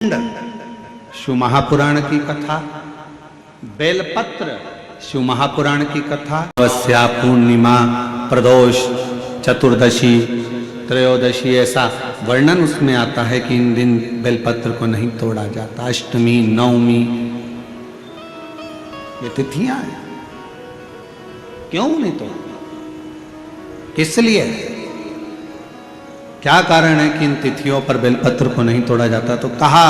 शिव महापुराण की कथा, बेलपत्र शिव महापुराण की कथा, अमावस्या, पूर्णिमा, प्रदोष, चतुर्दशी, त्रयोदशी, ऐसा वर्णन उसमें आता है कि इन दिन बेलपत्र को नहीं तोड़ा जाता। अष्टमी, नवमी, ये तिथियां हैं, क्यों नहीं तोड़ा, किस लिए, क्या कारण है कि इन तिथियों पर बेलपत्र को नहीं तोड़ा जाता? तो कहा,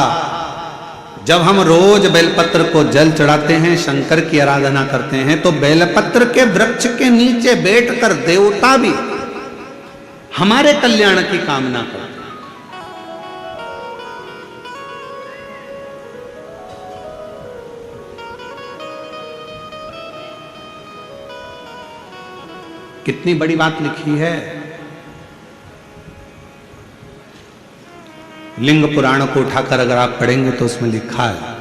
जब हम रोज बेलपत्र को जल चढ़ाते हैं, शंकर की आराधना करते हैं, तो बेलपत्र के वृक्ष के नीचे बैठकर देवता भी हमारे कल्याण की कामना करते हैं। कितनी बड़ी बात लिखी है। लिंग पुराण को उठाकर अगर आप पढ़ेंगे तो उसमें लिखा है,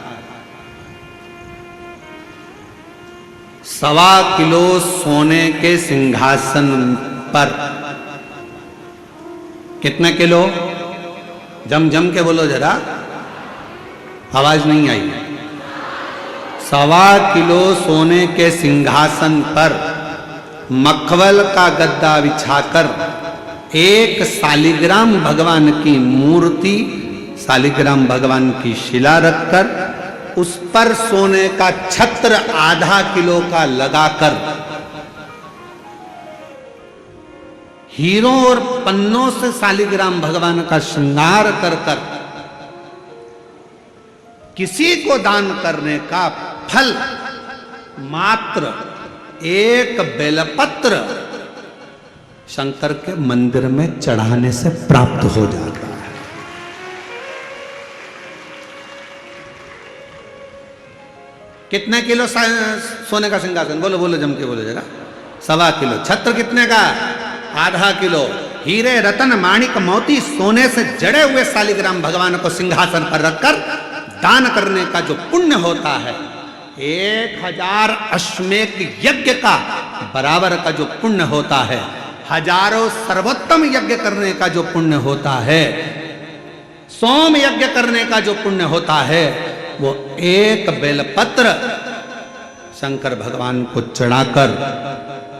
1.25 किलो सोने के सिंहासन पर, कितने किलो, जम के बोलो जरा, आवाज नहीं आई, 1.25 किलो सोने के सिंहासन पर मखमल का गद्दा बिछाकर एक शालिग्राम भगवान की मूर्ति, शालिग्राम भगवान की शिला रखकर उस पर सोने का छत्र 0.5 किलो का लगाकर हीरों और पन्नों से शालिग्राम भगवान का श्रृंगार कर कर किसी को दान करने का फल मात्र एक बेलपत्र शंकर के मंदिर में चढ़ाने से प्राप्त हो जाता है। कितने किलो सोने का सिंहासन, बोलो बोलो जम के बोलो जरा, 1.25 किलो। छत्र कितने का? 0.5 किलो। हीरे, रतन, माणिक, मोती, सोने से जड़े हुए शालिग्राम भगवान को सिंहासन पर रखकर दान करने का जो पुण्य होता है, 1000 अश्वमेध यज्ञ का बराबर का जो पुण्य होता है, हजारों सर्वोत्तम यज्ञ करने का जो पुण्य होता है, सोम यज्ञ करने का जो पुण्य होता है, वो एक बेलपत्र शंकर भगवान को चढ़ाकर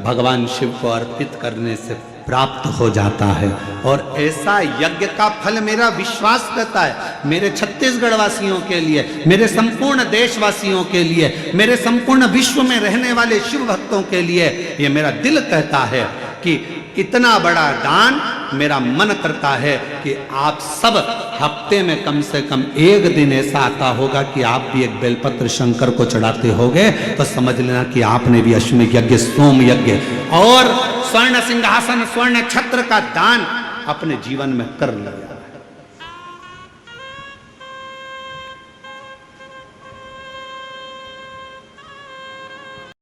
भगवान शिव को अर्पित करने से प्राप्त हो जाता है। और ऐसा यज्ञ का फल मेरा विश्वास करता है, मेरे छत्तीसगढ़ वासियों के लिए, मेरे संपूर्ण देशवासियों के लिए, मेरे संपूर्ण विश्व में रहने वाले शिव भक्तों के लिए, ये मेरा दिल कहता है कि इतना बड़ा दान मेरा मन करता है कि आप सब हफ्ते में कम से कम एक दिन ऐसा आता होगा कि आप भी एक बेलपत्र शंकर को चढ़ाते होगे, तो समझ लेना कि आपने भी अश्वमेध यज्ञ, सोम यज्ञ और स्वर्ण सिंहासन, स्वर्ण छत्र का दान अपने जीवन में कर लिया।